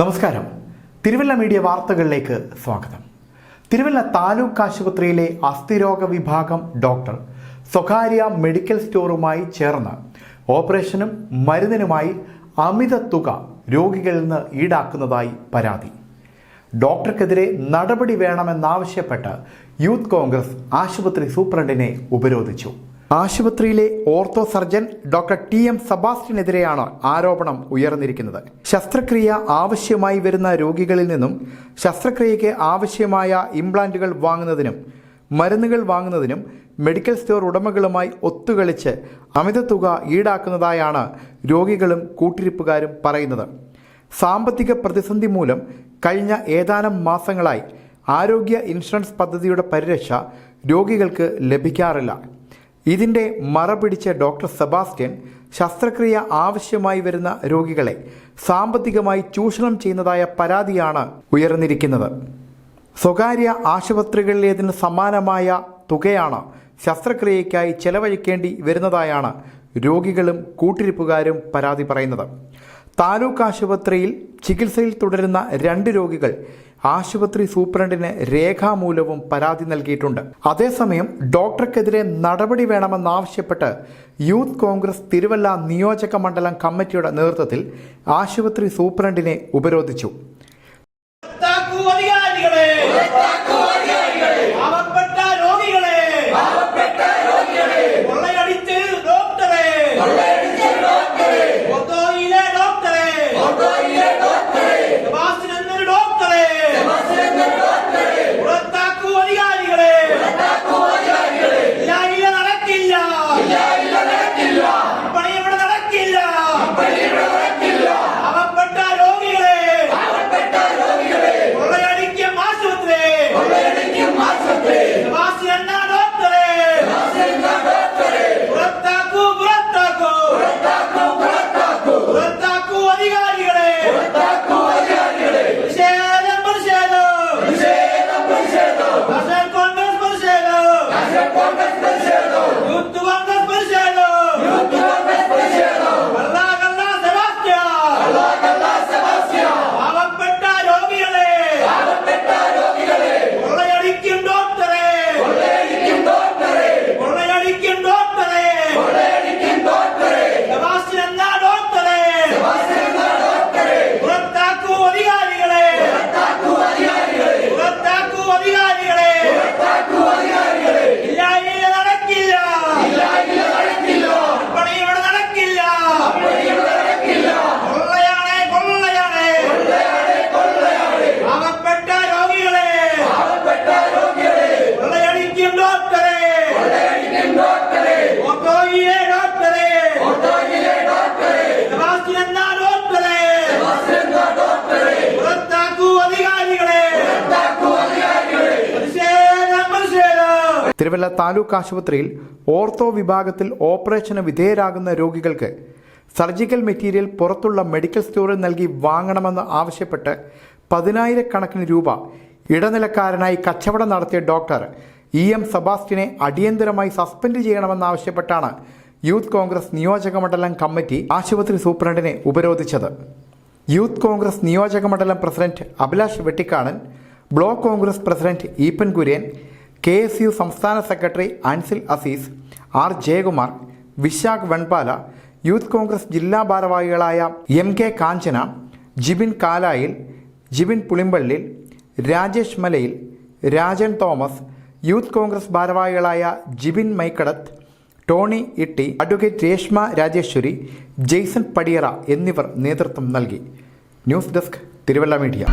നമസ്കാരം. തിരുവല്ല മീഡിയ വാർത്തകളിലേക്ക് സ്വാഗതം. തിരുവല്ല താലൂക്ക് ആശുപത്രിയിലെ അസ്ഥിരോഗ വിഭാഗം ഡോക്ടർ സ്വകാര്യ മെഡിക്കൽ സ്റ്റോറുമായി ചേർന്ന് ഓപ്പറേഷനും മരുന്നിനുമായി അമിത തുക രോഗികളിൽ നിന്ന് ഈടാക്കുന്നതായി പരാതി. ഡോക്ടർക്കെതിരെ നടപടി വേണമെന്നാവശ്യപ്പെട്ട് യൂത്ത് കോൺഗ്രസ് ആശുപത്രി സൂപ്രണ്ടിനെ ഉപരോധിച്ചു. ആശുപത്രിയിലെ ഓർത്തോ സർജൻ ഡോക്ടർ TM സെബാസ്റ്റ്യനെതിരെയാണ് ആരോപണം ഉയർന്നിരിക്കുന്നത്. ശസ്ത്രക്രിയ ആവശ്യമായി വരുന്ന രോഗികളിൽ നിന്നും ശസ്ത്രക്രിയയ്ക്ക് ആവശ്യമായ ഇംപ്ലാന്റുകൾ വാങ്ങുന്നതിനും മരുന്നുകൾ വാങ്ങുന്നതിനും മെഡിക്കൽ സ്റ്റോർ ഉടമകളുമായി ഒത്തുകളിച്ച് അമിത തുക ഈടാക്കുന്നതായാണ് രോഗികളും കൂട്ടിരിപ്പുകാരും പറയുന്നത്. സാമ്പത്തിക പ്രതിസന്ധി മൂലം കഴിഞ്ഞ ഏതാനും മാസങ്ങളായി ആരോഗ്യ ഇൻഷുറൻസ് പദ്ധതിയുടെ പരിരക്ഷ രോഗികൾക്ക് ലഭിക്കാറില്ല. ഇതിൻ്റെ മറപിടിച്ച ഡോക്ടർ സെബാസ്റ്റ്യൻ ശസ്ത്രക്രിയ ആവശ്യമായി വരുന്ന രോഗികളെ സാമ്പത്തികമായി ചൂഷണം ചെയ്യുന്നതായ പരാതിയാണ് ഉയർന്നിരിക്കുന്നത്. സ്വകാര്യ ആശുപത്രികളിലേതിന് സമാനമായ തുകയാണ് ശസ്ത്രക്രിയയ്ക്കായി ചെലവഴിക്കേണ്ടി വരുന്നതായാണ് രോഗികളും കൂട്ടിരിപ്പുകാരും പരാതി പറയുന്നത്. താലൂക്ക് ആശുപത്രിയിൽ ചികിത്സയിൽ തുടരുന്ന 2 രോഗികൾ ആശുപത്രി സൂപ്രണ്ടിന് രേഖാമൂലവും പരാതി നൽകിയിട്ടുണ്ട്. അതേസമയം ഡോക്ടർക്കെതിരെ നടപടി വേണമെന്നാവശ്യപ്പെട്ട് യൂത്ത് കോൺഗ്രസ് തിരുവല്ല നിയോജക മണ്ഡലം കമ്മിറ്റിയുടെ നേതൃത്വത്തിൽ ആശുപത്രി സൂപ്രണ്ടിനെ ഉപരോധിച്ചു. തിരുവല്ല താലൂക്ക് ആശുപത്രിയിൽ ഓർത്തോ വിഭാഗത്തിൽ ഓപ്പറേഷന് വിധേയരാകുന്ന രോഗികൾക്ക് സർജിക്കൽ മെറ്റീരിയൽ പുറത്തുള്ള മെഡിക്കൽ സ്റ്റോറിൽ നൽകി വാങ്ങണമെന്ന് ആവശ്യപ്പെട്ട് 10,000 രൂപ ഇടനിലക്കാരനായി കച്ചവടം നടത്തിയ ഡോക്ടർ EM സെബാസ്റ്റ്യനെ അടിയന്തരമായി സസ്പെൻഡ് ചെയ്യണമെന്നാവശ്യപ്പെട്ടാണ് യൂത്ത് കോൺഗ്രസ് നിയോജക മണ്ഡലം കമ്മിറ്റി ആശുപത്രി സൂപ്രണ്ടിനെ ഉപരോധിച്ചത്. യൂത്ത് കോൺഗ്രസ് നിയോജക മണ്ഡലം president Abhilash Vettikkadan, block Congress president Eappen Kurian, KSU സംസ്ഥാന secretary Ansil Azeez, R Jayakumar, Vishakh Vanpala, youth Congress ജില്ലാ ഭാരവാഹികളായ MK കാഞ്ചന, ജിബിൻ കാലായിൽ, ജിബിൻ പുളിമ്പള്ളിൽ, രാജേഷ് മലയിൽ, രാജൻ തോമസ്, യൂത്ത് കോൺഗ്രസ് ഭാരവാഹികളായ ജിബിൻ മൈക്കടത്ത്, ടോണി ഇട്ടി, അഡ്വക്കേറ്റ് രേഷ്മ രാജേശ്വരി, ജെയ്സൺ പടിയറ എന്നിവർ നേതൃത്വം നൽകി. News desk Thiruvalla media.